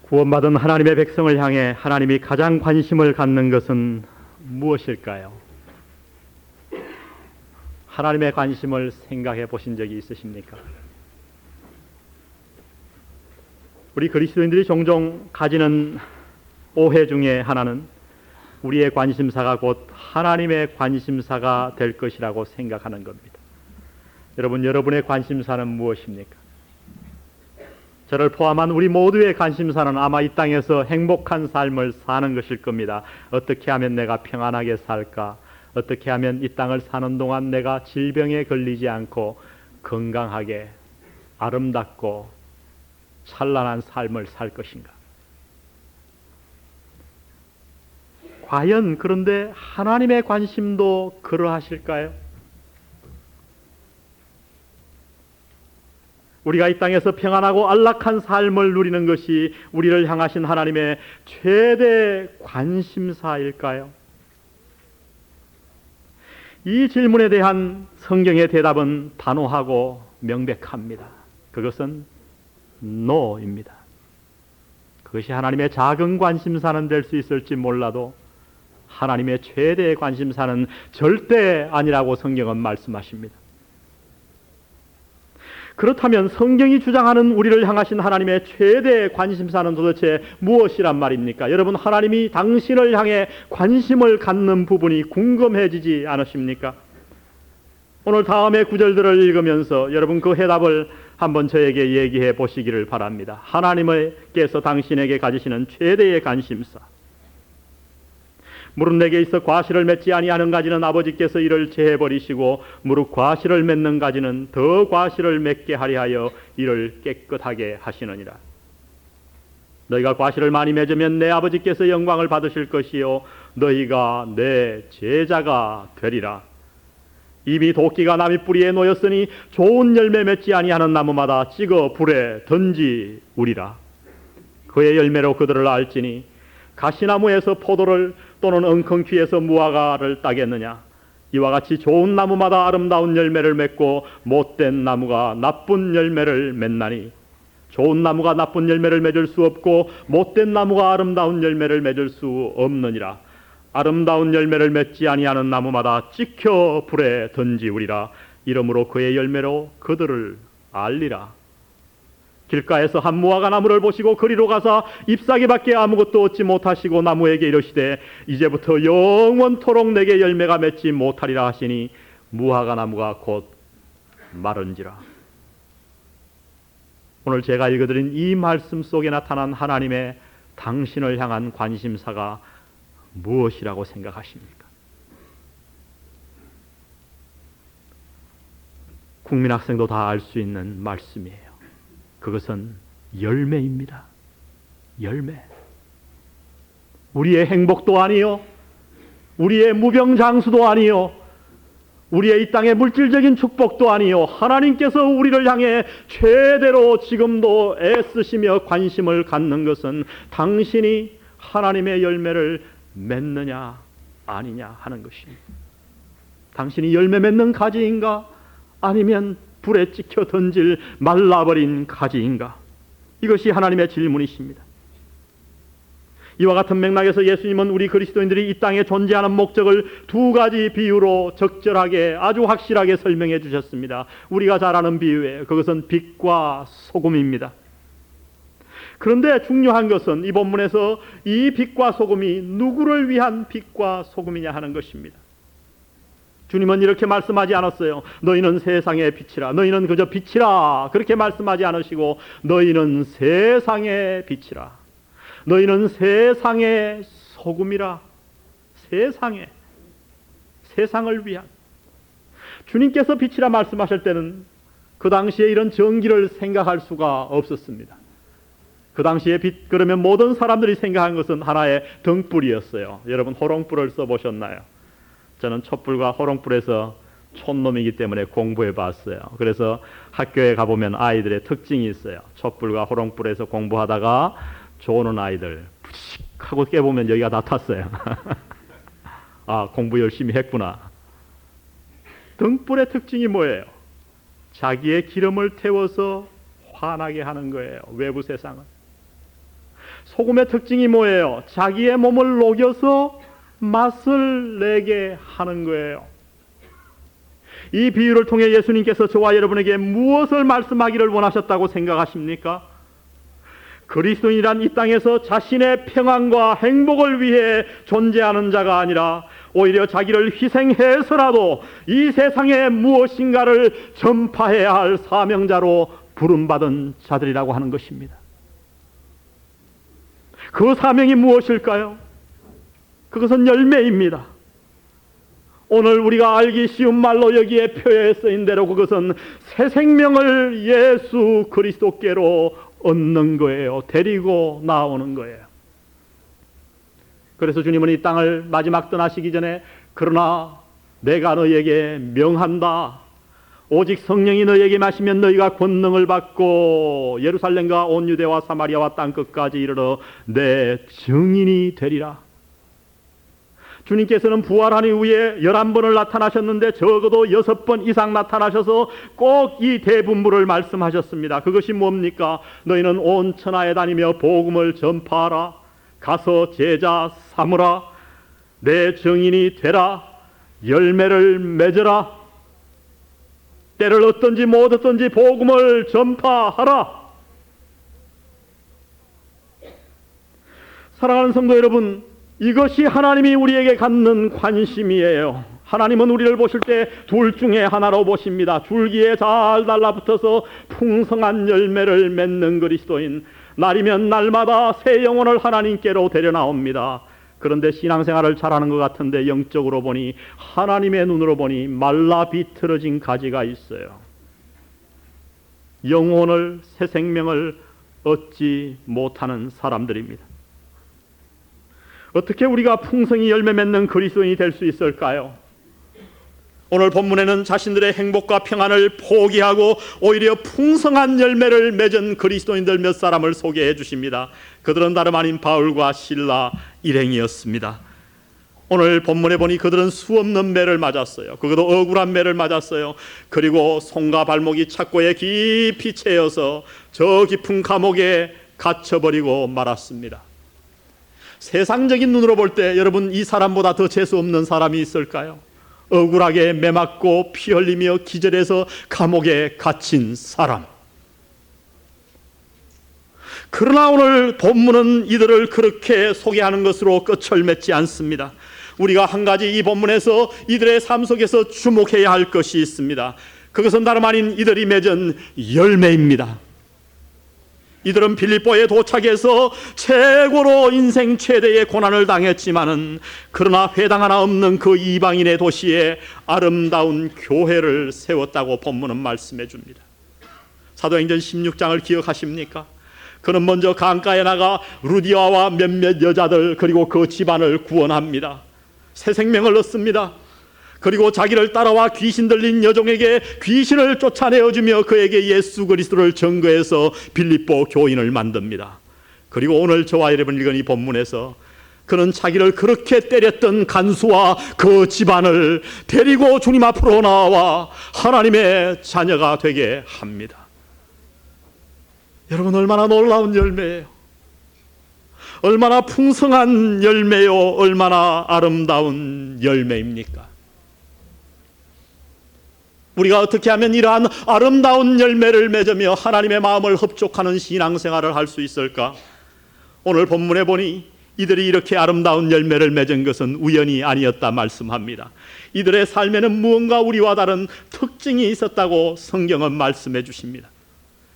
구원받은 하나님의 백성을 향해 하나님이 가장 관심을 갖는 것은 무엇일까요? 하나님의 관심을 생각해 보신 적이 있으십니까? 우리 그리스도인들이 종종 가지는 오해 중에 하나는 우리의 관심사가 곧 하나님의 관심사가 될 것이라고 생각하는 겁니다. 여러분, 여러분의 관심사는 무엇입니까? 저를 포함한 우리 모두의 관심사는 아마 이 땅에서 행복한 삶을 사는 것일 겁니다. 어떻게 하면 내가 평안하게 살까? 어떻게 하면 이 땅을 사는 동안 내가 질병에 걸리지 않고 건강하게 아름답고 찬란한 삶을 살 것인가? 과연 그런데 하나님의 관심도 그러하실까요? 우리가 이 땅에서 평안하고 안락한 삶을 누리는 것이 우리를 향하신 하나님의 최대 관심사일까요? 이 질문에 대한 성경의 대답은 단호하고 명백합니다. 그것은 NO입니다. 그것이 하나님의 작은 관심사는 될 수 있을지 몰라도 하나님의 최대의 관심사는 절대 아니라고 성경은 말씀하십니다. 그렇다면 성경이 주장하는 우리를 향하신 하나님의 최대의 관심사는 도대체 무엇이란 말입니까? 여러분, 하나님이 당신을 향해 관심을 갖는 부분이 궁금해지지 않으십니까? 오늘 다음의 구절들을 읽으면서 여러분 그 해답을 한번 저에게 얘기해 보시기를 바랍니다. 하나님께서 당신에게 가지시는 최대의 관심사. 무릇 내게 있어 과실을 맺지 아니하는 가지는 아버지께서 이를 제해버리시고 무릇 과실을 맺는 가지는 더 과실을 맺게 하려 하여 이를 깨끗하게 하시느니라. 너희가 과실을 많이 맺으면 내 아버지께서 영광을 받으실 것이요 너희가 내 제자가 되리라. 이미 도끼가 나무 뿌리에 놓였으니 좋은 열매 맺지 아니하는 나무마다 찍어 불에 던지우리라. 그의 열매로 그들을 알지니 가시나무에서 포도를 또는 엉겅퀴에서 무화과를 따겠느냐. 이와 같이 좋은 나무마다 아름다운 열매를 맺고 못된 나무가 나쁜 열매를 맺나니 좋은 나무가 나쁜 열매를 맺을 수 없고 못된 나무가 아름다운 열매를 맺을 수 없느니라. 아름다운 열매를 맺지 아니하는 나무마다 찍혀 불에 던지우리라. 이러므로 그의 열매로 그들을 알리라. 길가에서 한 무화과 나무를 보시고 그리로 가서 잎사귀밖에 아무것도 얻지 못하시고 나무에게 이르시되 이제부터 영원토록 내게 열매가 맺지 못하리라 하시니 무화과 나무가 곧 마른지라. 오늘 제가 읽어드린 이 말씀 속에 나타난 하나님의 당신을 향한 관심사가 무엇이라고 생각하십니까? 국민학생도 다 알 수 있는 말씀이에요. 그것은 열매입니다. 열매. 우리의 행복도 아니요, 우리의 무병장수도 아니요, 우리의 이 땅의 물질적인 축복도 아니요, 하나님께서 우리를 향해 최대로 지금도 애쓰시며 관심을 갖는 것은 당신이 하나님의 열매를 맺느냐 아니냐 하는 것입니다. 당신이 열매 맺는 가지인가 아니면 불에 찍혀 던질 말라버린 가지인가? 이것이 하나님의 질문이십니다. 이와 같은 맥락에서 예수님은 우리 그리스도인들이 이 땅에 존재하는 목적을 두 가지 비유로 적절하게 아주 확실하게 설명해 주셨습니다. 우리가 잘 아는 비유예요. 그것은 빛과 소금입니다. 그런데 중요한 것은 이 본문에서 이 빛과 소금이 누구를 위한 빛과 소금이냐 하는 것입니다. 주님은 이렇게 말씀하지 않았어요. 너희는 세상의 빛이라. 너희는 그저 빛이라. 그렇게 말씀하지 않으시고 너희는 세상의 빛이라. 너희는 세상의 소금이라. 세상을 위한. 주님께서 빛이라 말씀하실 때는 그 당시에 이런 정기를 생각할 수가 없었습니다. 그 당시에 빛 그러면 모든 사람들이 생각한 것은 하나의 등불이었어요. 여러분 호롱불을 써보셨나요? 저는 촛불과 호롱불에서 촌놈이기 때문에 공부해 봤어요. 그래서 학교에 가보면 아이들의 특징이 있어요. 촛불과 호롱불에서 공부하다가 조는 아이들 푸직하고 깨보면 여기가 다 탔어요. 아, 공부 열심히 했구나. 등불의 특징이 뭐예요? 자기의 기름을 태워서 환하게 하는 거예요. 외부 세상은. 소금의 특징이 뭐예요? 자기의 몸을 녹여서 맛을 내게 하는 거예요. 이 비유를 통해 예수님께서 저와 여러분에게 무엇을 말씀하기를 원하셨다고 생각하십니까? 그리스도인이란 이 땅에서 자신의 평안과 행복을 위해 존재하는 자가 아니라 오히려 자기를 희생해서라도 이 세상에 무엇인가를 전파해야 할 사명자로 부름받은 자들이라고 하는 것입니다. 그 사명이 무엇일까요? 그것은 열매입니다. 오늘 우리가 알기 쉬운 말로 여기에 표에 쓰인 대로 그것은 새 생명을 예수 그리스도께로 얻는 거예요. 데리고 나오는 거예요. 그래서 주님은 이 땅을 마지막 떠나시기 전에 그러나 내가 너에게 명한다. 오직 성령이 너에게 마시면 너희가 권능을 받고 예루살렘과 온 유대와 사마리아와 땅 끝까지 이르러 내 증인이 되리라. 주님께서는 부활한 이후에 11번을 나타나셨는데 적어도 6번 이상 나타나셔서 꼭 이 대분부를 말씀하셨습니다. 그것이 뭡니까? 너희는 온 천하에 다니며 복음을 전파하라. 가서 제자 삼으라. 내 증인이 되라. 열매를 맺으라. 때를 얻든지 못 얻든지 복음을 전파하라. 사랑하는 성도 여러분, 이것이 하나님이 우리에게 갖는 관심이에요. 하나님은 우리를 보실 때 둘 중에 하나로 보십니다. 줄기에 잘 달라붙어서 풍성한 열매를 맺는 그리스도인, 날이면 날마다 새 영혼을 하나님께로 데려나옵니다. 그런데 신앙생활을 잘하는 것 같은데 영적으로 보니, 하나님의 눈으로 보니 말라 비틀어진 가지가 있어요. 영혼을, 새 생명을 얻지 못하는 사람들입니다. 어떻게 우리가 풍성히 열매 맺는 그리스도인이 될 수 있을까요? 오늘 본문에는 자신들의 행복과 평안을 포기하고 오히려 풍성한 열매를 맺은 그리스도인들 몇 사람을 소개해 주십니다. 그들은 다름 아닌 바울과 실라 일행이었습니다. 오늘 본문에 보니 그들은 수없는 매를 맞았어요. 그것도 억울한 매를 맞았어요. 그리고 손과 발목이 착고에 깊이 채여서 저 깊은 감옥에 갇혀버리고 말았습니다. 세상적인 눈으로 볼 때 여러분, 이 사람보다 더 재수 없는 사람이 있을까요? 억울하게 매 맞고 피 흘리며 기절해서 감옥에 갇힌 사람. 그러나 오늘 본문은 이들을 그렇게 소개하는 것으로 끝을 맺지 않습니다. 우리가 한 가지 이 본문에서 이들의 삶 속에서 주목해야 할 것이 있습니다. 그것은 다름 아닌 이들이 맺은 열매입니다. 이들은 빌립보에 도착해서 최고로 인생 최대의 고난을 당했지만은 그러나 회당 하나 없는 그 이방인의 도시에 아름다운 교회를 세웠다고 본문은 말씀해 줍니다. 사도행전 16장을 기억하십니까? 그는 먼저 강가에 나가 루디아와 몇몇 여자들 그리고 그 집안을 구원합니다. 새 생명을 얻습니다. 그리고 자기를 따라와 귀신 들린 여종에게 귀신을 쫓아내어주며 그에게 예수 그리스도를 증거해서 빌립보 교인을 만듭니다. 그리고 오늘 저와 여러분 읽은 이 본문에서 그는 자기를 그렇게 때렸던 간수와 그 집안을 데리고 주님 앞으로 나와 하나님의 자녀가 되게 합니다. 여러분, 얼마나 놀라운 열매예요. 얼마나 풍성한 열매요, 얼마나 아름다운 열매입니까? 우리가 어떻게 하면 이러한 아름다운 열매를 맺으며 하나님의 마음을 흡족하는 신앙생활을 할 수 있을까? 오늘 본문에 보니 이들이 이렇게 아름다운 열매를 맺은 것은 우연이 아니었다 말씀합니다. 이들의 삶에는 무언가 우리와 다른 특징이 있었다고 성경은 말씀해 주십니다.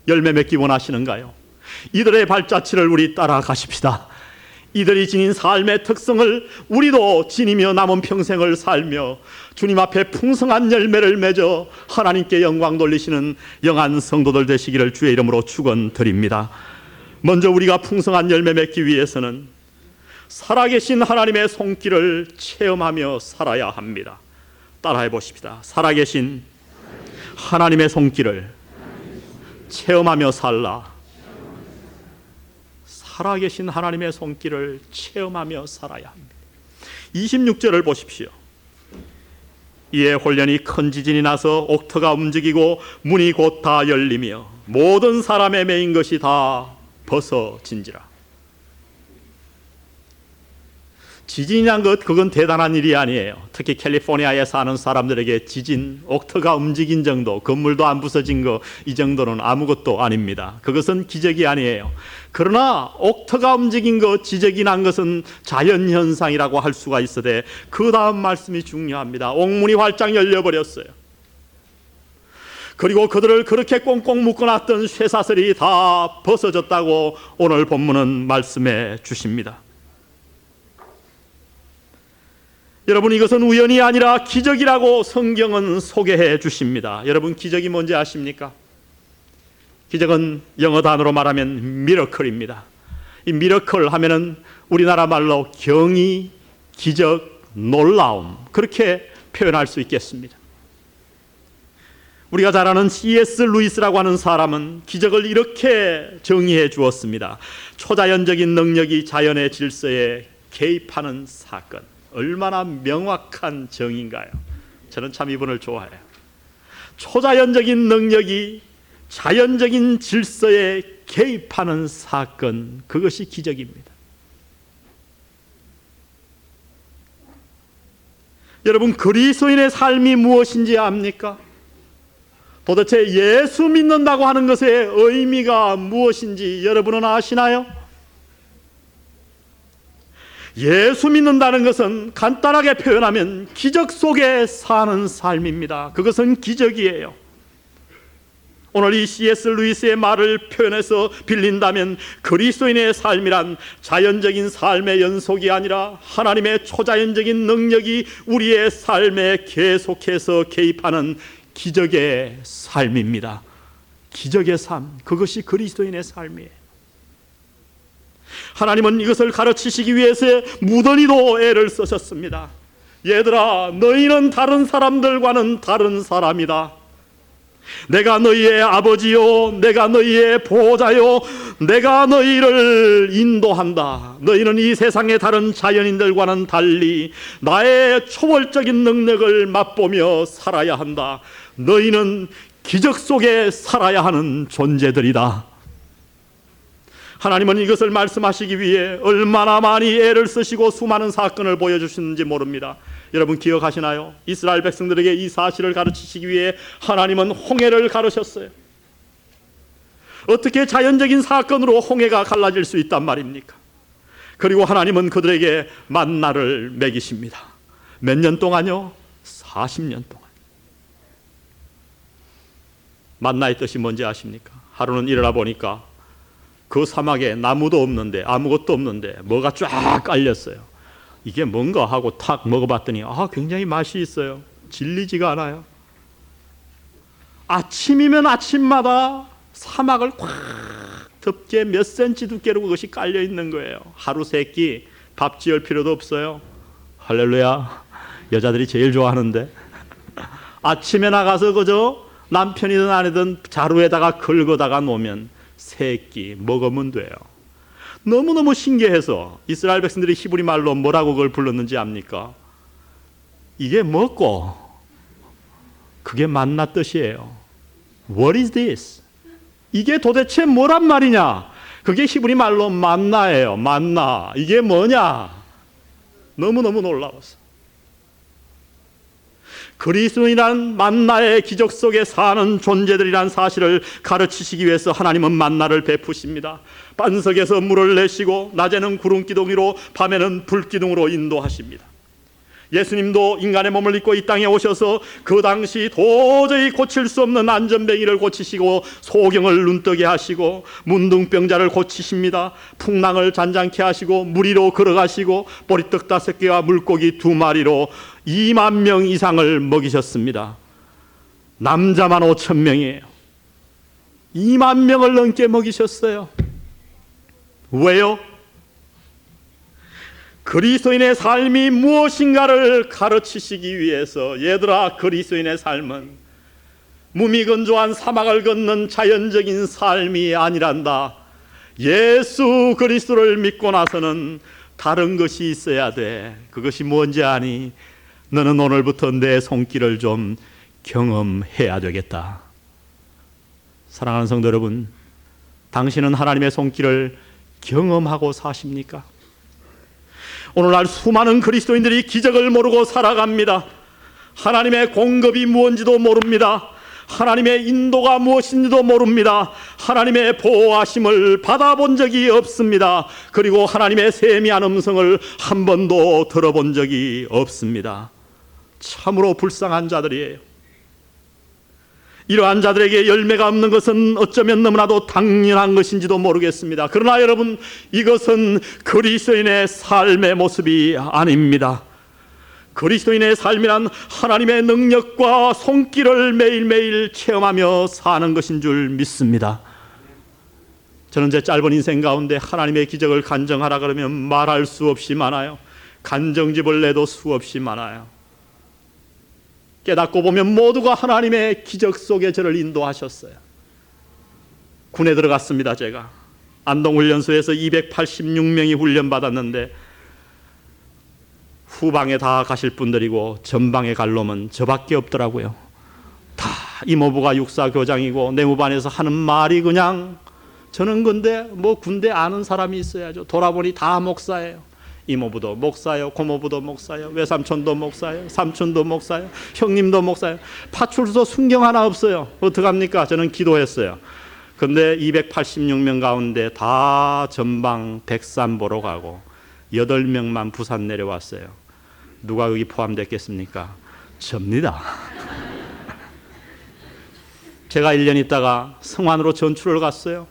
열매 맺기 원하시는가요? 이들의 발자취를 우리 따라가십시다. 이들이 지닌 삶의 특성을 우리도 지니며 남은 평생을 살며 주님 앞에 풍성한 열매를 맺어 하나님께 영광 돌리시는 영한 성도들 되시기를 주의 이름으로 축원드립니다. 먼저 우리가 풍성한 열매 맺기 위해서는 살아계신 하나님의 손길을 체험하며 살아야 합니다. 따라해 보십시다. 살아계신 하나님의 손길을 체험하며 살라. 살아계신 하나님의 손길을 체험하며 살아야 합니다. 26절을 보십시오. 이에 홀련히 큰 지진이 나서 옥터가 움직이고 문이 곧 다 열리며 모든 사람의 매인 것이 다 벗어진지라. 지진이란 것, 그건 대단한 일이 아니에요. 특히 캘리포니아에 사는 사람들에게 지진, 옥터가 움직인 정도, 건물도 안 부서진 거, 이 정도는 아무것도 아닙니다. 그것은 기적이 아니에요. 그러나 옥터가 움직인 것, 지적이 난 것은 자연현상이라고 할 수가 있어되, 그 다음 말씀이 중요합니다. 옥문이 활짝 열려버렸어요. 그리고 그들을 그렇게 꽁꽁 묶어놨던 쇠사슬이 다 벗어졌다고 오늘 본문은 말씀해 주십니다. 여러분, 이것은 우연이 아니라 기적이라고 성경은 소개해 주십니다. 여러분, 기적이 뭔지 아십니까? 기적은 영어 단어로 말하면 미러클입니다. 이 미러클 하면은 우리나라 말로 경이, 기적, 놀라움, 그렇게 표현할 수 있겠습니다. 우리가 잘 아는 C.S. 루이스라고 하는 사람은 기적을 이렇게 정의해 주었습니다. 초자연적인 능력이 자연의 질서에 개입하는 사건. 얼마나 명확한 정의인가요? 저는 참 이분을 좋아해요. 초자연적인 능력이 자연적인 질서에 개입하는 사건, 그것이 기적입니다. 여러분, 그리스도인의 삶이 무엇인지 압니까? 도대체 예수 믿는다고 하는 것의 의미가 무엇인지 여러분은 아시나요? 예수 믿는다는 것은 간단하게 표현하면 기적 속에 사는 삶입니다. 그것은 기적이에요. 오늘 이 C.S. 루이스의 말을 표현해서 빌린다면 그리스도인의 삶이란 자연적인 삶의 연속이 아니라 하나님의 초자연적인 능력이 우리의 삶에 계속해서 개입하는 기적의 삶입니다. 기적의 삶, 그것이 그리스도인의 삶이에요. 하나님은 이것을 가르치시기 위해서 무던히도 애를 쓰셨습니다. 얘들아, 너희는 다른 사람들과는 다른 사람이다. 내가 너희의 아버지요, 내가 너희의 보호자요, 내가 너희를 인도한다. 너희는 이 세상의 다른 자연인들과는 달리 나의 초월적인 능력을 맛보며 살아야 한다. 너희는 기적 속에 살아야 하는 존재들이다. 하나님은 이것을 말씀하시기 위해 얼마나 많이 애를 쓰시고 수많은 사건을 보여주시는지 모릅니다. 여러분 기억하시나요? 이스라엘 백성들에게 이 사실을 가르치시기 위해 하나님은 홍해를 가르셨어요. 어떻게 자연적인 사건으로 홍해가 갈라질 수 있단 말입니까? 그리고 하나님은 그들에게 만나를 먹이십니다. 몇 년 동안요? 40년 동안. 만나의 뜻이 뭔지 아십니까? 하루는 일어나 보니까 그 사막에 나무도 없는데 아무것도 없는데 뭐가 쫙 깔렸어요. 이게 뭔가 하고 탁 먹어봤더니 굉장히 맛이 있어요. 질리지가 않아요. 아침이면 아침마다 사막을 꽉 덮게 몇 센치 두께로 그것이 깔려 있는 거예요. 하루 세 끼 밥 지을 필요도 없어요. 할렐루야. 여자들이 제일 좋아하는데 아침에 나가서 그저 남편이든 아내든 자루에다가 긁어다가 놓으면 세 끼 먹으면 돼요. 너무너무 신기해서 이스라엘 백성들이 히브리 말로 뭐라고 그걸 불렀는지 압니까? 이게 뭐고? 그게 만나 뜻이에요. What is this? 이게 도대체 뭐란 말이냐? 그게 히브리 말로 만나예요. 만나. 이게 뭐냐? 너무너무 놀라웠어. 그리스도인이란 만나의 기적 속에 사는 존재들이란 사실을 가르치시기 위해서 하나님은 만나를 베푸십니다. 반석에서 물을 내시고 낮에는 구름기둥으로 밤에는 불기둥으로 인도하십니다. 예수님도 인간의 몸을 입고 이 땅에 오셔서 그 당시 도저히 고칠 수 없는 안전뱅이를 고치시고 소경을 눈뜨게 하시고 문둥병자를 고치십니다. 풍랑을 잔잔케 하시고 물 위로 걸어가시고 보리떡 5개와 물고기 2마리로 2만 명 이상을 먹이셨습니다. 남자만 5천 명이에요. 2만 명을 넘게 먹이셨어요. 왜요? 그리스도인의 삶이 무엇인가를 가르치시기 위해서. 얘들아, 그리스도인의 삶은 무미건조한 사막을 걷는 자연적인 삶이 아니란다. 예수 그리스도를 믿고 나서는 다른 것이 있어야 돼. 그것이 뭔지 아니? 너는 오늘부터 내 손길을 좀 경험해야 되겠다. 사랑하는 성도 여러분, 당신은 하나님의 손길을 경험하고 사십니까? 오늘날 수많은 그리스도인들이 기적을 모르고 살아갑니다. 하나님의 공급이 무엇인지도 모릅니다. 하나님의 인도가 무엇인지도 모릅니다. 하나님의 보호하심을 받아본 적이 없습니다. 그리고 하나님의 세미한 음성을 한 번도 들어본 적이 없습니다. 참으로 불쌍한 자들이에요. 이러한 자들에게 열매가 없는 것은 어쩌면 너무나도 당연한 것인지도 모르겠습니다. 그러나 여러분, 이것은 그리스도인의 삶의 모습이 아닙니다. 그리스도인의 삶이란 하나님의 능력과 손길을 매일매일 체험하며 사는 것인 줄 믿습니다. 저는 제 짧은 인생 가운데 하나님의 기적을 간증하라 그러면 말할 수 없이 많아요. 간증집을 내도 수없이 많아요. 깨닫고 보면 모두가 하나님의 기적 속에 저를 인도하셨어요. 군에 들어갔습니다. 제가 안동훈련소에서 286명이 훈련받았는데 후방에 다 가실 분들이고 전방에 갈 놈은 저밖에 없더라고요. 다 이모부가 육사교장이고 내무반에서 하는 말이 그냥, 저는 근데 뭐 군대 아는 사람이 있어야죠. 돌아보니 다 목사예요. 이모부도 목사예요. 고모부도 목사예요. 외삼촌도 목사예요. 삼촌도 목사예요. 형님도 목사예요. 파출소 순경 하나 없어요. 어떡합니까? 저는 기도했어요. 근데 286명 가운데 다 전방 백산 보러 가고 8명만 부산 내려왔어요. 누가 여기 포함됐겠습니까? 접니다. 제가 1년 있다가 성안으로 전출을 갔어요.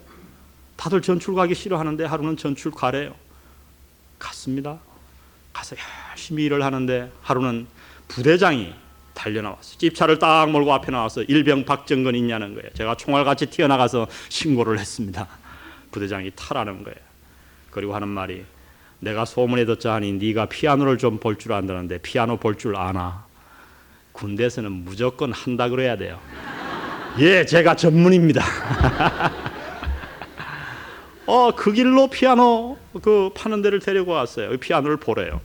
다들 전출 가기 싫어하는데 하루는 전출 가래요. 갔습니다. 가서 열심히 일을 하는데 하루는 부대장이 달려나왔어요. 집차를 딱 몰고 앞에 나와서 일병 박정근 있냐는 거예요. 제가 총알같이 튀어나가서 신고를 했습니다. 부대장이 타라는 거예요. 그리고 하는 말이, 내가 소문에 듣자 하니 네가 피아노를 좀 볼 줄 안다는데 피아노 볼 줄 아나? 군대에서는 무조건 한다 그래야 돼요. 예, 제가 전문입니다. 그 길로 피아노 파는 데를 데리고 왔어요. 피아노를 보래요.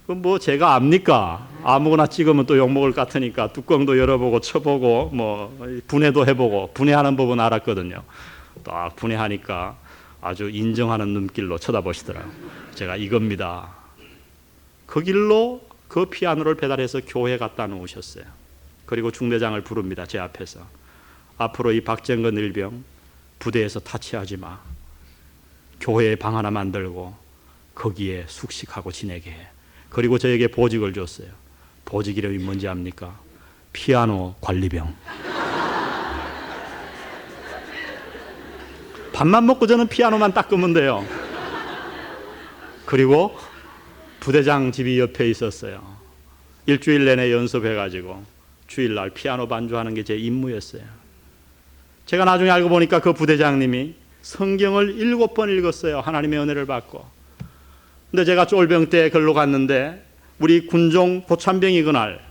뭐 제가 압니까? 아무거나 찍으면 또 욕먹을 것 같으니까 뚜껑도 열어보고 쳐보고 뭐 분해도 해보고, 분해하는 법은 알았거든요. 딱 분해하니까 아주 인정하는 눈길로 쳐다보시더라고요. 제가 이겁니다. 그 길로 그 피아노를 배달해서 교회에 갖다 놓으셨어요. 그리고 중대장을 부릅니다. 제 앞에서. 앞으로 이 박정근 일병 부대에서 타치하지 마. 교회에 방 하나 만들고 거기에 숙식하고 지내게 해. 그리고 저에게 보직을 줬어요. 보직 이름이 뭔지 압니까? 피아노 관리병. 밥만 먹고 저는 피아노만 닦으면 돼요. 그리고 부대장 집이 옆에 있었어요. 일주일 내내 연습해가지고 주일날 피아노 반주하는 게 제 임무였어요. 제가 나중에 알고 보니까 그 부대장님이 성경을 7번 읽었어요. 하나님의 은혜를 받고. 근데 제가 쫄병 때 걸로 갔는데 우리 군종 고참병이 그날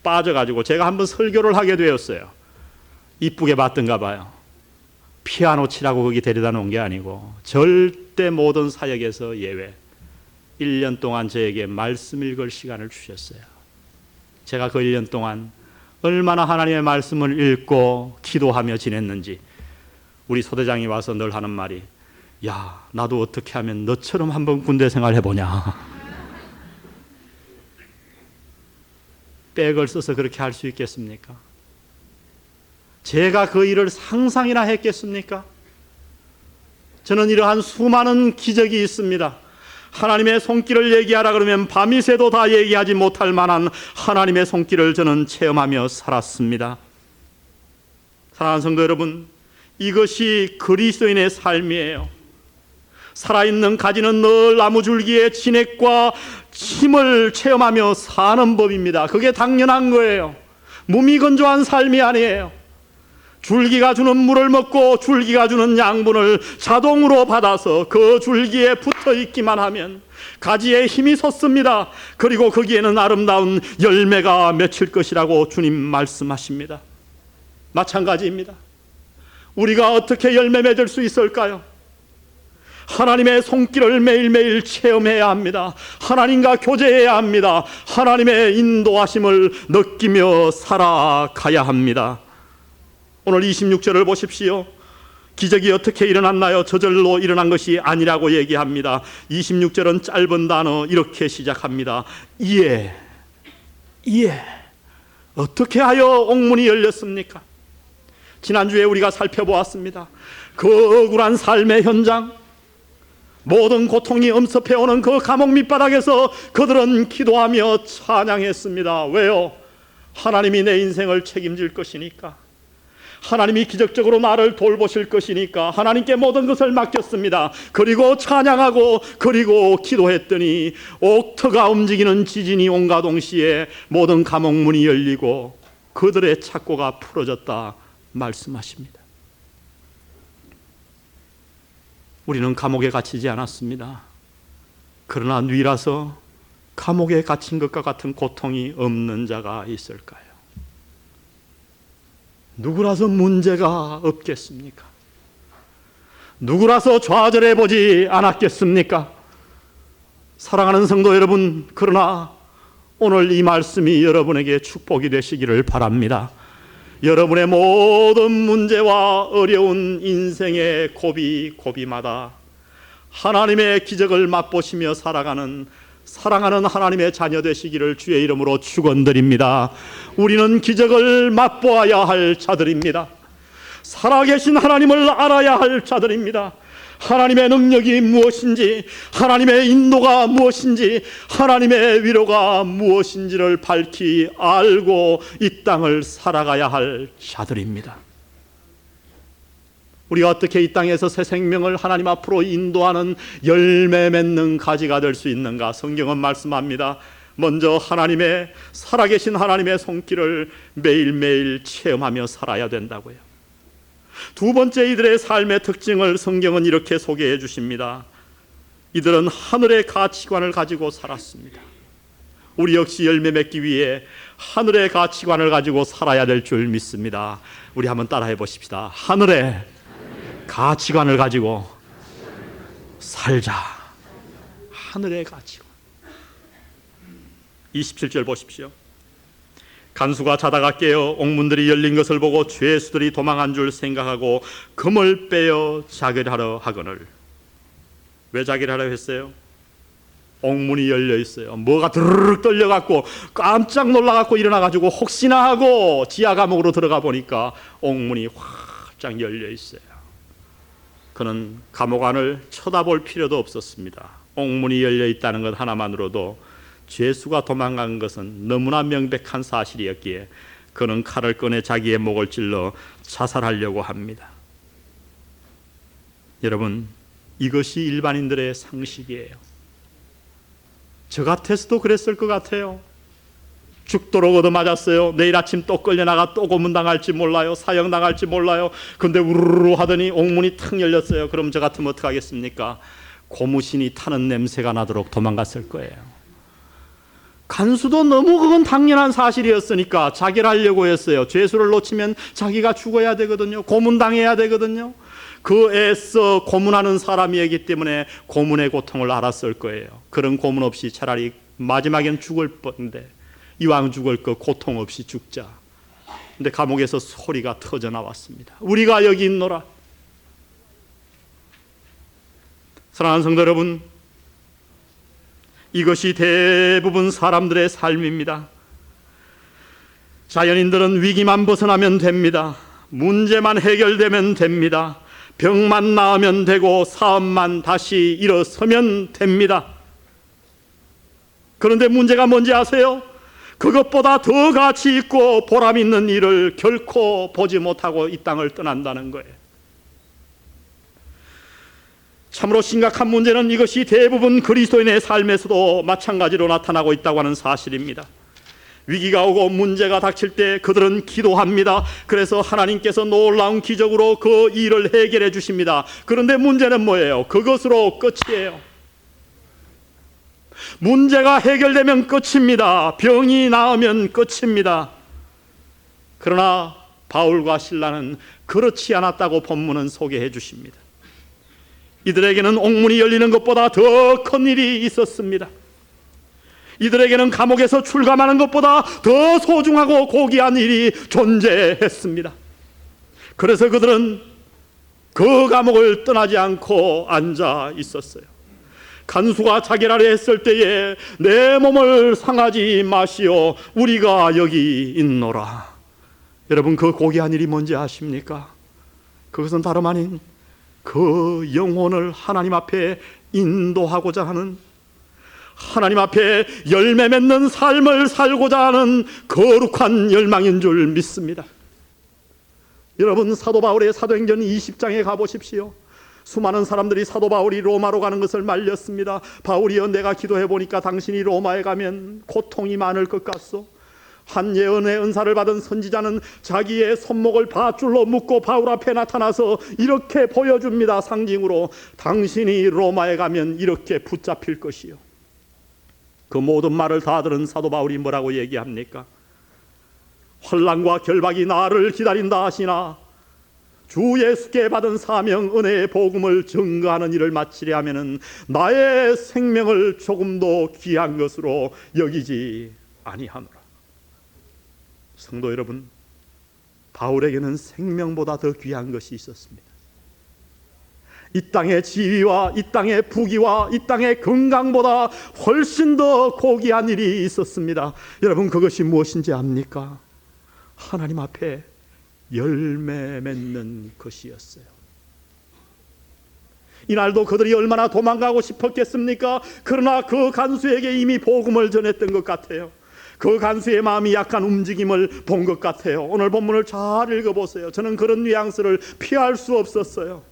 빠져가지고 제가 한번 설교를 하게 되었어요. 이쁘게 봤던가 봐요. 피아노 치라고 거기 데려다 놓은 게 아니고 절대 모든 사역에서 예외. 1년 동안 저에게 말씀 읽을 시간을 주셨어요. 제가 그 1년 동안 얼마나 하나님의 말씀을 읽고 기도하며 지냈는지, 우리 소대장이 와서 늘 하는 말이, 야, 나도 어떻게 하면 너처럼 한번 군대 생활 해보냐. 백을 써서 그렇게 할 수 있겠습니까? 제가 그 일을 상상이나 했겠습니까? 저는 이러한 수많은 기적이 있습니다. 하나님의 손길을 얘기하라 그러면 밤이 새도 다 얘기하지 못할 만한 하나님의 손길을 저는 체험하며 살았습니다. 사랑하는 성도 여러분, 이것이 그리스도인의 삶이에요. 살아있는 가지는 늘 나무줄기의 진액과 힘을 체험하며 사는 법입니다. 그게 당연한 거예요. 무미건조한 삶이 아니에요. 줄기가 주는 물을 먹고 줄기가 주는 양분을 자동으로 받아서 그 줄기에 붙어 있기만 하면 가지에 힘이 솟습니다. 그리고 거기에는 아름다운 열매가 맺힐 것이라고 주님 말씀하십니다. 마찬가지입니다. 우리가 어떻게 열매 맺을 수 있을까요? 하나님의 손길을 매일매일 체험해야 합니다. 하나님과 교제해야 합니다. 하나님의 인도하심을 느끼며 살아가야 합니다. 오늘 26절을 보십시오. 기적이 어떻게 일어났나요? 저절로 일어난 것이 아니라고 얘기합니다. 26절은 짧은 단어 이렇게 시작합니다. 이에 어떻게 하여 옥문이 열렸습니까? 지난주에 우리가 살펴보았습니다. 그 억울한 삶의 현장, 모든 고통이 엄습해오는 그 감옥 밑바닥에서 그들은 기도하며 찬양했습니다. 왜요? 하나님이 내 인생을 책임질 것이니까, 하나님이 기적적으로 나를 돌보실 것이니까 하나님께 모든 것을 맡겼습니다. 그리고 찬양하고 그리고 기도했더니 옥터가 움직이는 지진이 온과 동시에 모든 감옥문이 열리고 그들의 착고가 풀어졌다 말씀하십니다. 우리는 감옥에 갇히지 않았습니다. 그러나 뉘라서 감옥에 갇힌 것과 같은 고통이 없는 자가 있을까요? 누구라서 문제가 없겠습니까? 누구라서 좌절해 보지 않았겠습니까? 사랑하는 성도 여러분, 그러나 오늘 이 말씀이 여러분에게 축복이 되시기를 바랍니다. 여러분의 모든 문제와 어려운 인생의 고비마다 하나님의 기적을 맛보시며 살아가는 사랑하는 하나님의 자녀 되시기를 주의 이름으로 축원드립니다. 우리는 기적을 맛보아야 할 자들입니다. 살아계신 하나님을 알아야 할 자들입니다. 하나님의 능력이 무엇인지, 하나님의 인도가 무엇인지, 하나님의 위로가 무엇인지를 밝히 알고 이 땅을 살아가야 할 자들입니다. 우리가 어떻게 이 땅에서 새 생명을 하나님 앞으로 인도하는 열매 맺는 가지가 될 수 있는가? 성경은 말씀합니다. 먼저 하나님의 살아계신 하나님의 손길을 매일매일 체험하며 살아야 된다고요. 두 번째, 이들의 삶의 특징을 성경은 이렇게 소개해 주십니다. 이들은 하늘의 가치관을 가지고 살았습니다. 우리 역시 열매 맺기 위해 하늘의 가치관을 가지고 살아야 될 줄 믿습니다. 우리 한번 따라해 보십시다. 하늘의 가치관을 가지고 살자. 하늘의 가치관. 27절 보십시오. 간수가 자다가 깨어 옥문들이 열린 것을 보고 죄수들이 도망한 줄 생각하고 금을 빼어 자결하려 하거늘. 왜 자결하려 했어요? 옥문이 열려 있어요. 뭐가 드르륵 떨려갖고 깜짝 놀라갖고 일어나가지고 혹시나 하고 지하 감옥으로 들어가 보니까 옥문이 활짝 열려 있어요. 그는 감옥 안을 쳐다볼 필요도 없었습니다. 옥문이 열려 있다는 것 하나만으로도 죄수가 도망간 것은 너무나 명백한 사실이었기에 그는 칼을 꺼내 자기의 목을 찔러 자살하려고 합니다. 여러분, 이것이 일반인들의 상식이에요. 저 같았어도 그랬을 것 같아요. 죽도록 얻어맞았어요. 내일 아침 또 끌려나가 또 고문당할지 몰라요. 사형당할지 몰라요. 근데 우르르 하더니 옥문이 탁 열렸어요. 그럼 저 같으면 어떡하겠습니까? 고무신이 타는 냄새가 나도록 도망갔을 거예요. 간수도 너무 그건 당연한 사실이었으니까 자결하려고 했어요. 죄수를 놓치면 자기가 죽어야 되거든요. 고문당해야 되거든요. 그 애써 고문하는 사람이었기 때문에 고문의 고통을 알았을 거예요. 그런 고문 없이 차라리 마지막엔 죽을 뻔데 이왕 죽을 거 고통 없이 죽자. 근데 감옥에서 소리가 터져 나왔습니다. 우리가 여기 있노라. 사랑하는 성도 여러분, 이것이 대부분 사람들의 삶입니다. 자연인들은 위기만 벗어나면 됩니다. 문제만 해결되면 됩니다. 병만 나으면 되고 사업만 다시 일어서면 됩니다. 그런데 문제가 뭔지 아세요? 그것보다 더 가치 있고 보람 있는 일을 결코 보지 못하고 이 땅을 떠난다는 거예요. 참으로 심각한 문제는 이것이 대부분 그리스도인의 삶에서도 마찬가지로 나타나고 있다고 하는 사실입니다. 위기가 오고 문제가 닥칠 때 그들은 기도합니다. 그래서 하나님께서 놀라운 기적으로 그 일을 해결해 주십니다. 그런데 문제는 뭐예요? 그것으로 끝이에요. 문제가 해결되면 끝입니다. 병이 나으면 끝입니다. 그러나 바울과 실라는 그렇지 않았다고 본문은 소개해 주십니다. 이들에게는 옥문이 열리는 것보다 더 큰 일이 있었습니다. 이들에게는 감옥에서 출감하는 것보다 더 소중하고 고귀한 일이 존재했습니다. 그래서 그들은 그 감옥을 떠나지 않고 앉아 있었어요. 간수가 자기를 아래 했을 때에 내 몸을 상하지 마시오, 우리가 여기 있노라. 여러분, 그 고귀한 일이 뭔지 아십니까? 그것은 다름 아닌 그 영혼을 하나님 앞에 인도하고자 하는, 하나님 앞에 열매 맺는 삶을 살고자 하는 거룩한 열망인 줄 믿습니다. 여러분, 사도 바울의 사도행전 20장에 가보십시오. 수많은 사람들이 사도 바울이 로마로 가는 것을 말렸습니다. 바울이여, 내가 기도해 보니까 당신이 로마에 가면 고통이 많을 것 같소. 한 예언의 은사를 받은 선지자는 자기의 손목을 밧줄로 묶고 바울 앞에 나타나서 이렇게 보여줍니다. 상징으로, 당신이 로마에 가면 이렇게 붙잡힐 것이요. 그 모든 말을 다 들은 사도 바울이 뭐라고 얘기합니까? 환난과 결박이 나를 기다린다 하시나 주 예수께 받은 사명 은혜의 복음을 증거하는 일을 마치려 하면은 나의 생명을 조금도 귀한 것으로 여기지 아니하노라. 성도 여러분, 바울에게는 생명보다 더 귀한 것이 있었습니다. 이 땅의 지위와 이 땅의 부귀와 이 땅의 건강보다 훨씬 더 고귀한 일이 있었습니다. 여러분, 그것이 무엇인지 압니까? 하나님 앞에 열매 맺는 것이었어요. 이날도 그들이 얼마나 도망가고 싶었겠습니까? 그러나 그 간수에게 이미 복음을 전했던 것 같아요. 그 간수의 마음이 약간 움직임을 본 것 같아요. 오늘 본문을 잘 읽어보세요. 저는 그런 뉘앙스를 피할 수 없었어요.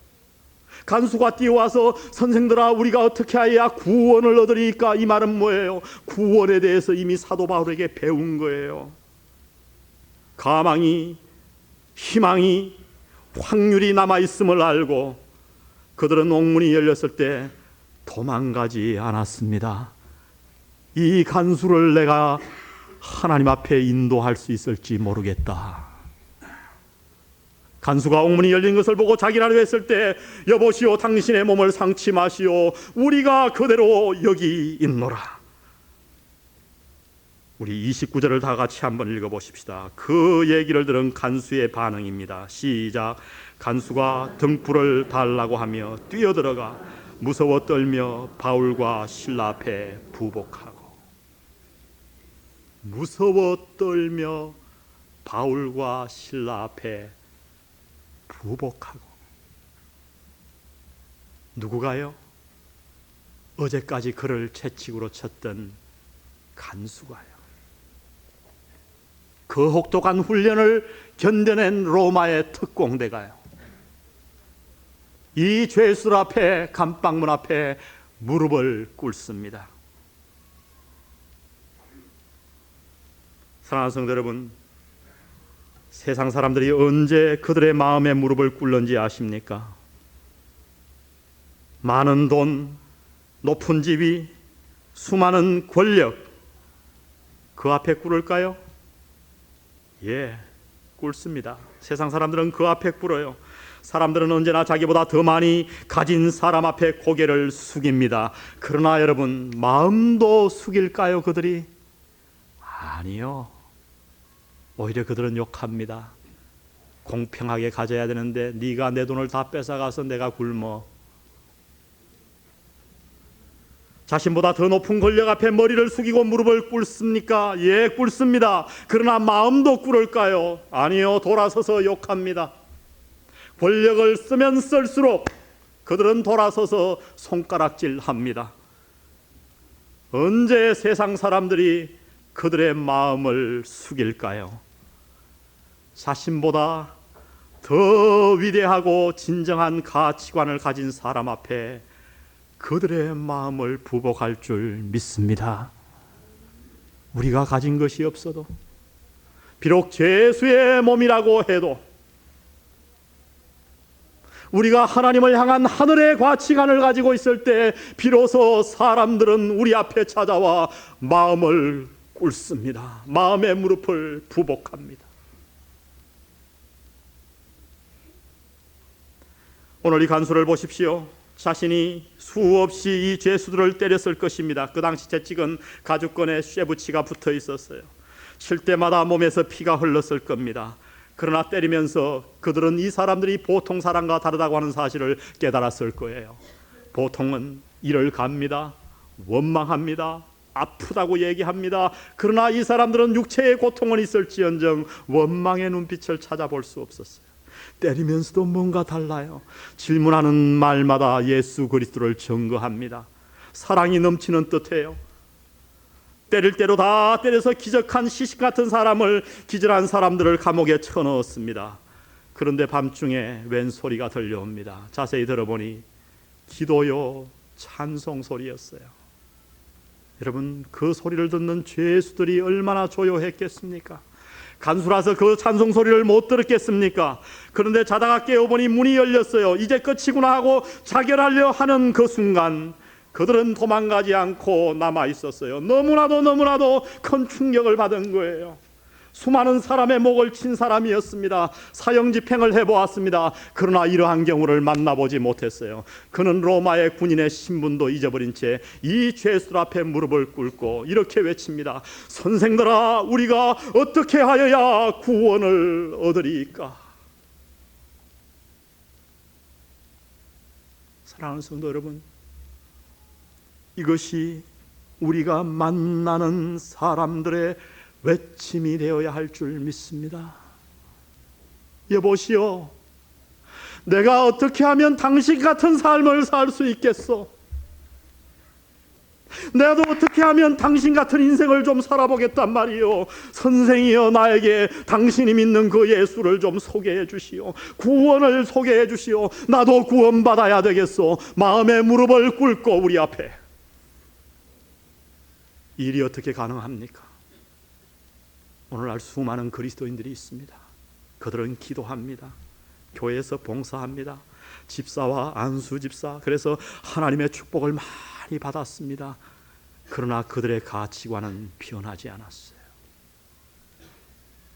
간수가 뛰어와서 선생들아, 우리가 어떻게 해야 구원을 얻으리까? 이 말은 뭐예요? 구원에 대해서 이미 사도 바울에게 배운 거예요. 가망이, 희망이, 확률이 남아있음을 알고 그들은 옥문이 열렸을 때 도망가지 않았습니다. 이 간수를 내가 하나님 앞에 인도할 수 있을지 모르겠다. 간수가 옥문이 열린 것을 보고 자기라도 했을 때, 여보시오, 당신의 몸을 상치 마시오, 우리가 그대로 여기 있노라. 우리 29절을 다 같이 한번 읽어보십시다. 그 얘기를 들은 간수의 반응입니다. 시작. 간수가 등불을 달라고 하며 뛰어들어가 무서워 떨며 바울과 실라 앞에 부복하고, 무서워 떨며 바울과 실라 앞에 부복하고. 누구가요? 어제까지 그를 채찍으로 쳤던 간수가요. 그 혹독한 훈련을 견뎌낸 로마의 특공대가요. 이 죄수 앞에, 감방문 앞에 무릎을 꿇습니다. 사랑하는 성도 여러분, 세상 사람들이 언제 그들의 마음에 무릎을 꿇는지 아십니까? 많은 돈, 높은 지위, 수많은 권력, 그 앞에 꿇을까요? 예, 꿇습니다. 세상 사람들은 그 앞에 꿇어요. 사람들은 언제나 자기보다 더 많이 가진 사람 앞에 고개를 숙입니다. 그러나 여러분, 마음도 숙일까요, 그들이? 아니요. 오히려 그들은 욕합니다. 공평하게 가져야 되는데 네가 내 돈을 다 뺏어가서 내가 굶어. 자신보다 더 높은 권력 앞에 머리를 숙이고 무릎을 꿇습니까? 예, 꿇습니다. 그러나 마음도 꿇을까요? 아니요. 돌아서서 욕합니다. 권력을 쓰면 쓸수록 그들은 돌아서서 손가락질합니다. 언제 세상 사람들이 그들의 마음을 숙일까요? 자신보다 더 위대하고 진정한 가치관을 가진 사람 앞에 그들의 마음을 부복할 줄 믿습니다. 우리가 가진 것이 없어도, 비록 죄수의 몸이라고 해도, 우리가 하나님을 향한 하늘의 가치관을 가지고 있을 때 비로소 사람들은 우리 앞에 찾아와 마음을 꿇습니다. 마음의 무릎을 부복합니다. 오늘 이 간수를 보십시오. 자신이 수없이 이 죄수들을 때렸을 것입니다. 그 당시 채찍은 가죽건에 쇠붙이가 붙어 있었어요. 칠 때마다 몸에서 피가 흘렀을 겁니다. 그러나 때리면서 그들은 이 사람들이 보통 사람과 다르다고 하는 사실을 깨달았을 거예요. 보통은 이를 갑니다. 원망합니다. 아프다고 얘기합니다. 그러나 이 사람들은 육체의 고통은 있을지언정 원망의 눈빛을 찾아볼 수 없었어요. 때리면서도 뭔가 달라요. 질문하는 말마다 예수 그리스도를 증거합니다. 사랑이 넘치는 듯해요. 때릴 대로 다 때려서 기적한 시식 같은 사람을, 기절한 사람들을 감옥에 쳐넣었습니다. 그런데 밤중에 웬 소리가 들려옵니다. 자세히 들어보니 기도요 찬송 소리였어요. 여러분, 그 소리를 듣는 죄수들이 얼마나 조용했겠습니까? 간수라서 그 찬송 소리를 못 들었겠습니까? 그런데 자다가 깨어보니 문이 열렸어요. 이제 끝이구나 하고 자결하려 하는 그 순간 그들은 도망가지 않고 남아 있었어요. 너무나도 큰 충격을 받은 거예요. 수많은 사람의 목을 친 사람이었습니다. 사형 집행을 해보았습니다. 그러나 이러한 경우를 만나보지 못했어요. 그는 로마의 군인의 신분도 잊어버린 채 이 죄수들 앞에 무릎을 꿇고 이렇게 외칩니다. 선생들아, 우리가 어떻게 하여야 구원을 얻으리까? 사랑하는 성도 여러분, 이것이 우리가 만나는 사람들의 외침이 되어야 할 줄 믿습니다. 여보시오, 내가 어떻게 하면 당신 같은 삶을 살 수 있겠소? 내도 어떻게 하면 당신 같은 인생을 좀 살아보겠단 말이요. 선생이여, 나에게 당신이 믿는 그 예수를 좀 소개해 주시오. 구원을 소개해 주시오. 나도 구원받아야 되겠소. 마음의 무릎을 꿇고 우리 앞에. 이 일이 어떻게 가능합니까? 오늘날 수많은 그리스도인들이 있습니다. 그들은 기도합니다. 교회에서 봉사합니다. 집사와 안수 집사, 그래서 하나님의 축복을 많이 받았습니다. 그러나 그들의 가치관은 변하지 않았어요.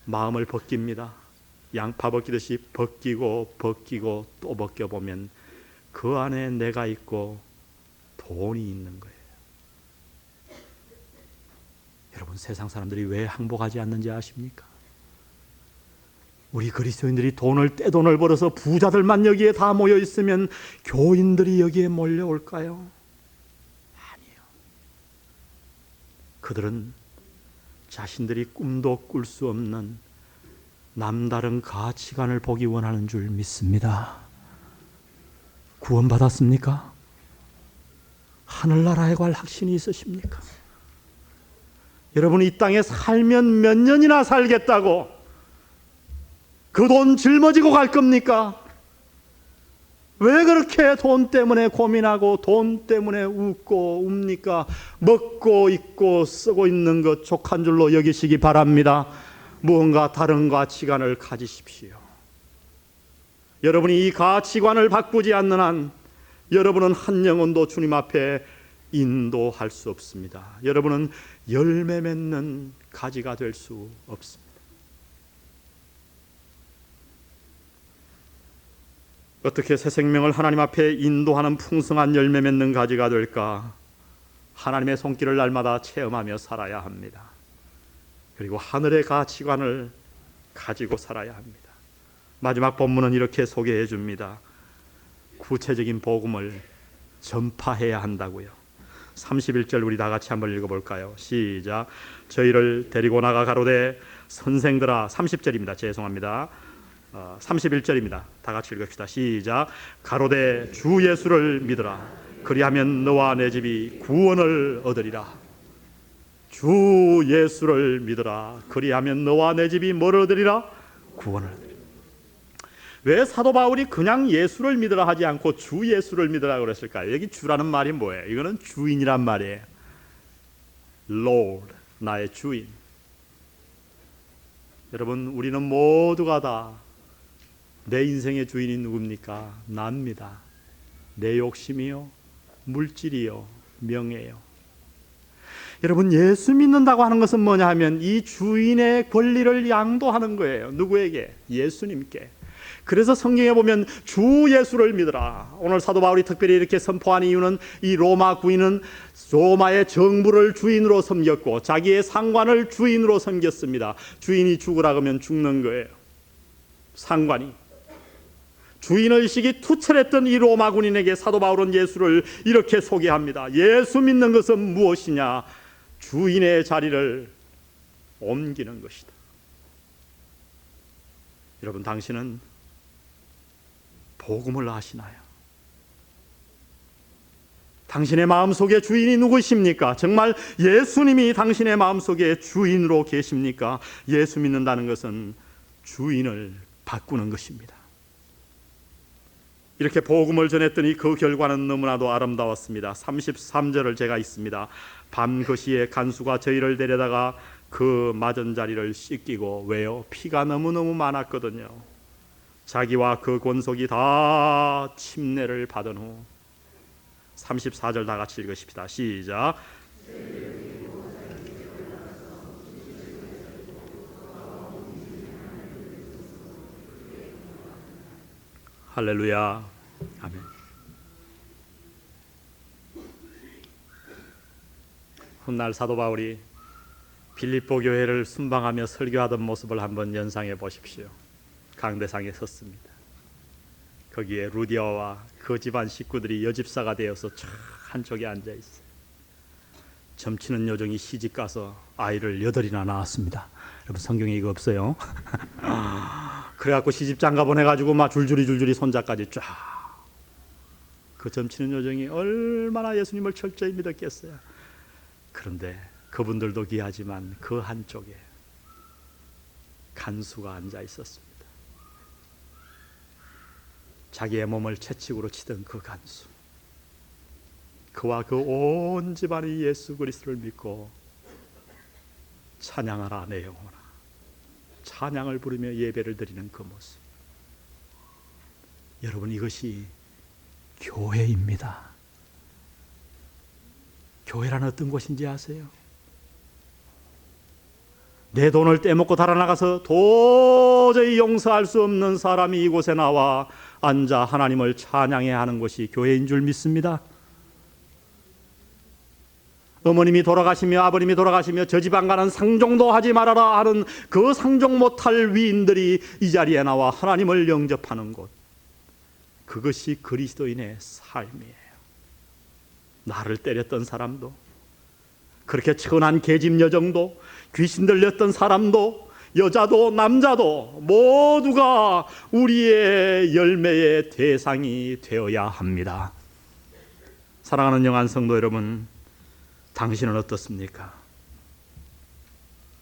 마음을 벗깁니다. 양파 벗기듯이 벗기고 또 벗겨보면 그 안에 내가 있고 돈이 있는 거예요. 여러분, 세상 사람들이 왜 항복하지 않는지 아십니까? 우리 그리스도인들이 떼돈을 벌어서 부자들만 여기에 다 모여 있으면 교인들이 여기에 몰려올까요? 아니요. 그들은 자신들이 꿈도 꿀 수 없는 남다른 가치관을 보기 원하는 줄 믿습니다. 구원받았습니까? 하늘나라에 갈 확신이 있으십니까? 여러분, 이 땅에 살면 몇 년이나 살겠다고 그 돈 짊어지고 갈 겁니까? 왜 그렇게 돈 때문에 고민하고 돈 때문에 웃고 웁니까? 먹고 입고 쓰고 있는 것 족한 줄로 여기시기 바랍니다. 무언가 다른 가치관을 가지십시오. 여러분이 이 가치관을 바꾸지 않는 한 여러분은 한 영혼도 주님 앞에 인도할 수 없습니다. 여러분은 열매 맺는 가지가 될 수 없습니다. 어떻게 새 생명을 하나님 앞에 인도하는 풍성한 열매 맺는 가지가 될까? 하나님의 손길을 날마다 체험하며 살아야 합니다. 그리고 하늘의 가치관을 가지고 살아야 합니다. 마지막 본문은 이렇게 소개해 줍니다. 구체적인 복음을 전파해야 한다고요. 31절 우리 다 같이 한번 읽어볼까요? 시작. 저희를 데리고 나가 가로되 선생들아, 30절입니다. 죄송합니다. 31절입니다. 다 같이 읽읍시다. 시작. 가로되 주 예수를 믿으라. 그리하면 너와 내 집이 구원을 얻으리라. 주 예수를 믿으라. 그리하면 너와 내 집이 뭘 얻으리라? 구원을 얻으리라. 왜 사도 바울이 그냥 예수를 믿으라 하지 않고 주 예수를 믿으라 그랬을까요? 여기 주라는 말이 뭐예요? 이거는 주인이란 말이에요. Lord, 나의 주인. 여러분, 우리는 모두가 다 내 인생의 주인이 누굽니까? 납니다. 내 욕심이요, 물질이요, 명예요. 여러분, 예수 믿는다고 하는 것은 뭐냐 하면 이 주인의 권리를 양도하는 거예요. 누구에게? 예수님께. 그래서 성경에 보면 주 예수를 믿으라. 오늘 사도 바울이 특별히 이렇게 선포한 이유는 이 로마 군인은 로마의 정부를 주인으로 섬겼고 자기의 상관을 주인으로 섬겼습니다. 주인이 죽으라 그러면 죽는 거예요. 상관이 주인의식이 투철했던 이 로마 군인에게 사도 바울은 예수를 이렇게 소개합니다. 예수 믿는 것은 무엇이냐? 주인의 자리를 옮기는 것이다. 여러분, 당신은 복음을 아시나요? 당신의 마음속에 주인이 누구십니까? 정말 예수님이 당신의 마음속에 주인으로 계십니까? 예수 믿는다는 것은 주인을 바꾸는 것입니다. 이렇게 복음을 전했더니 그 결과는 너무나도 아름다웠습니다. 33절을 제가 읽습니다. 밤 그 시에 간수가 저희를 데려다가 그 맞은 자리를 씻기고, 왜요? 피가 너무너무 많았거든요. 자기와 그 권속이 다 침례를 받은 후 34절 다 같이 읽으십시다. 시작. 할렐루야. 아멘. 훗날 사도 바울이 빌립보 교회를 순방하며 설교하던 모습을 한번 연상해 보십시오. 강대상에 섰습니다. 거기에 루디아와 그 집안 식구들이 여집사가 되어서 쫙 한쪽에 앉아 있어요. 점치는 요정이 시집가서 아이를 8이나 낳았습니다. 여러분, 성경에 이거 없어요? 그래갖고 시집장가 보내가지고 막 줄줄이 손자까지 쫙. 그 점치는 요정이 얼마나 예수님을 철저히 믿었겠어요. 그런데 그분들도 귀하지만 그 한쪽에 간수가 앉아 있었습니다. 자기의 몸을 채찍으로 치던 그 간수, 그와 그 온 집안이 예수 그리스도를 믿고 찬양하라 내 영혼아, 찬양을 부르며 예배를 드리는 그 모습. 여러분, 이것이 교회입니다. 교회란 어떤 곳인지 아세요? 내 돈을 떼먹고 달아나가서 도저히 용서할 수 없는 사람이 이곳에 나와 앉아 하나님을 찬양해야 하는 것이 교회인 줄 믿습니다. 어머님이 돌아가시며 아버님이 돌아가시며 저 집안 가는 상종도 하지 말아라 하는 그 상종 못할 위인들이 이 자리에 나와 하나님을 영접하는 곳, 그것이 그리스도인의 삶이에요. 나를 때렸던 사람도, 그렇게 천한 계집 여정도, 귀신 들렸던 사람도, 여자도 남자도 모두가 우리의 열매의 대상이 되어야 합니다. 사랑하는 영안 성도 여러분, 당신은 어떻습니까?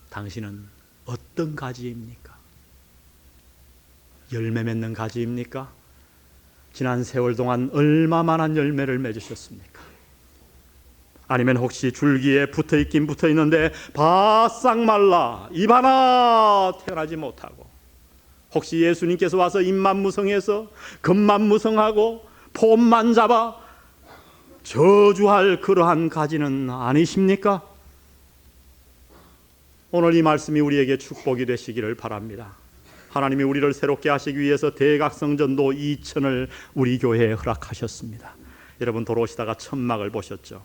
당신은 어떤 가지입니까? 열매 맺는 가지입니까? 지난 세월 동안 얼마만한 열매를 맺으셨습니까? 아니면 혹시 줄기에 붙어있긴 붙어있는데 바싹 말라 입 하나 태어나지 못하고, 혹시 예수님께서 와서 입만 무성해서 겉만 무성하고 폼만 잡아 저주할 그러한 가지는 아니십니까? 오늘 이 말씀이 우리에게 축복이 되시기를 바랍니다. 하나님이 우리를 새롭게 하시기 위해서 대각성전도 2000을 우리 교회에 허락하셨습니다. 여러분, 돌아오시다가 천막을 보셨죠?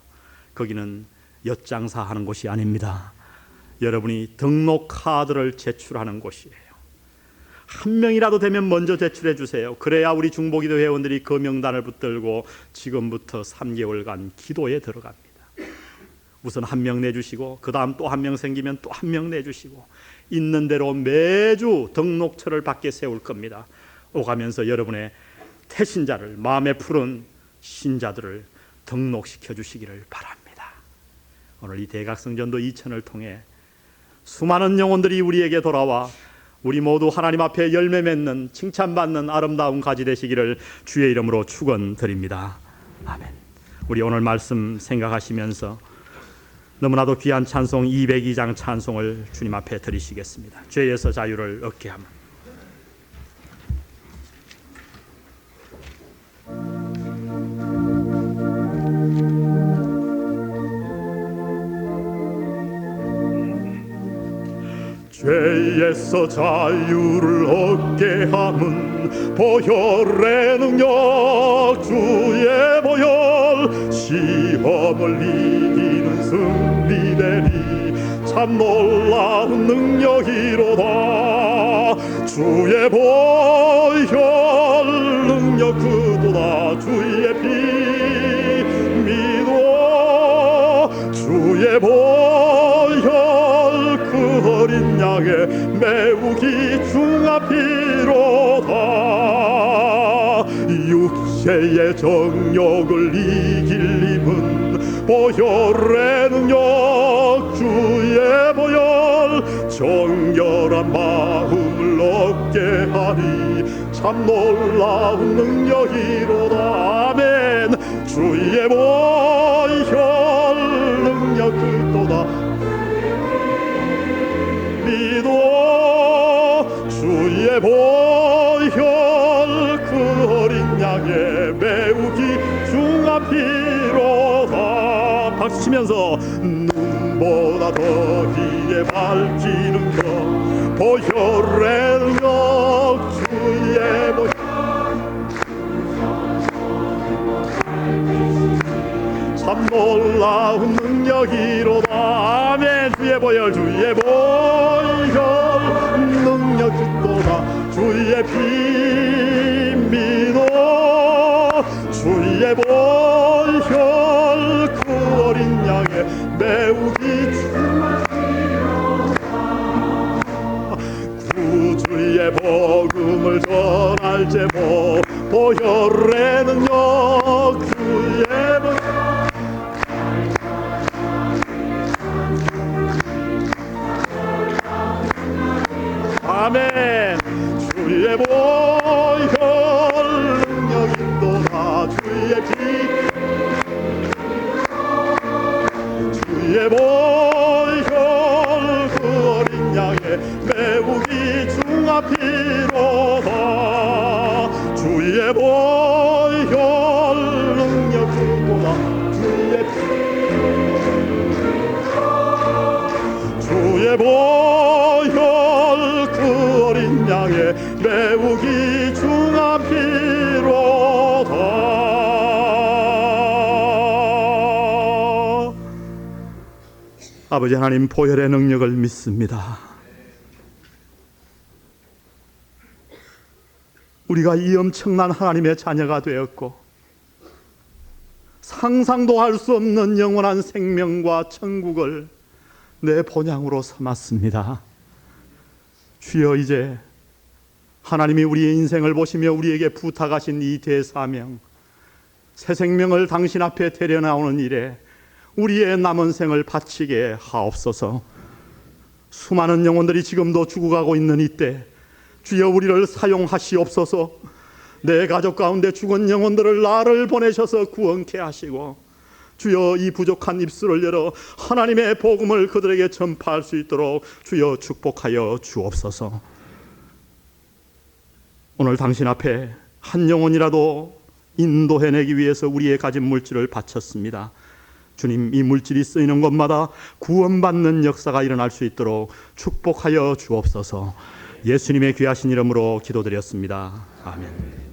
거기는 엿장사하는 곳이 아닙니다. 여러분이 등록 카드를 제출하는 곳이에요. 한 명이라도 되면 먼저 제출해 주세요. 그래야 우리 중보기도 회원들이 그 명단을 붙들고 지금부터 3개월간 기도에 들어갑니다. 우선 한 명 내주시고, 그 다음 또 한 명 생기면 또 한 명 내주시고, 있는 대로 매주 등록처를 밖에 세울 겁니다. 오가면서 여러분의 태신자를, 마음에 푸른 신자들을 등록시켜 주시기를 바랍니다. 오늘 이 대각성전도 2000을 통해 수많은 영혼들이 우리에게 돌아와 우리 모두 하나님 앞에 열매 맺는, 칭찬받는 아름다운 가지 되시기를 주의 이름으로 축원드립니다. 아멘. 우리 오늘 말씀 생각하시면서 너무나도 귀한 찬송 202장 찬송을 주님 앞에 드리시겠습니다. 죄에서 자유를 얻게 하면. 죄에서 자유를 얻게 함은 보혈의 능력, 주의 보혈, 시험을 이기는 승리되리 참 놀라운 능력이로다. 주의 보혈 능력 그도다 주의 피 믿어 주의 보혈 그 어린 양의 매우 귀중한 피로다 육체의 정욕을 이길 힘은 보혈의 능력 주의 보혈 정결한 마음을 얻게 하리 참 놀라운 능력이로다 아멘 주의 보혈 능력 그도다 믿어 주의 보혈 그 어린 양의 매우 귀중한 피로다 박수치면서 눈보다 더위에 밝히는 것 보혈의 능력 주의 보혈 참 놀라운 능력이로다 아멘 주의 보혈 능력 그도다 주의 피 믿어 주의 보혈 그 어린 양의 매우 귀중한 구주의 복음을 전할 제목 보혈의 능력 주의 보혈 아멘 주의 보혈 능력인도다 주의 피 주의 보혈 그 어린 양의 매우 귀중한 피로다 주의 보혈 능력인도다 주의 피 주의 보혈 그 어린 양의 매우 귀중한 피로다 아버지 하나님 보혈의 능력을 믿습니다. 우리가 이 엄청난 하나님의 자녀가 되었고 상상도 할 수 없는 영원한 생명과 천국을 내 본향으로 삼았습니다. 주여 이제 하나님이 우리의 인생을 보시며 우리에게 부탁하신 이 대사명 새 생명을 당신 앞에 데려나오는 일에 우리의 남은 생을 바치게 하옵소서. 수많은 영혼들이 지금도 죽어가고 있는 이때 주여 우리를 사용하시옵소서. 내 가족 가운데 죽은 영혼들을 나를 보내셔서 구원케 하시고 주여 이 부족한 입술을 열어 하나님의 복음을 그들에게 전파할 수 있도록 주여 축복하여 주옵소서. 오늘 당신 앞에 한 영혼이라도 인도해내기 위해서 우리의 가진 물질을 바쳤습니다. 주님 이 물질이 쓰이는 곳마다 구원받는 역사가 일어날 수 있도록 축복하여 주옵소서. 예수님의 귀하신 이름으로 기도드렸습니다. 아멘.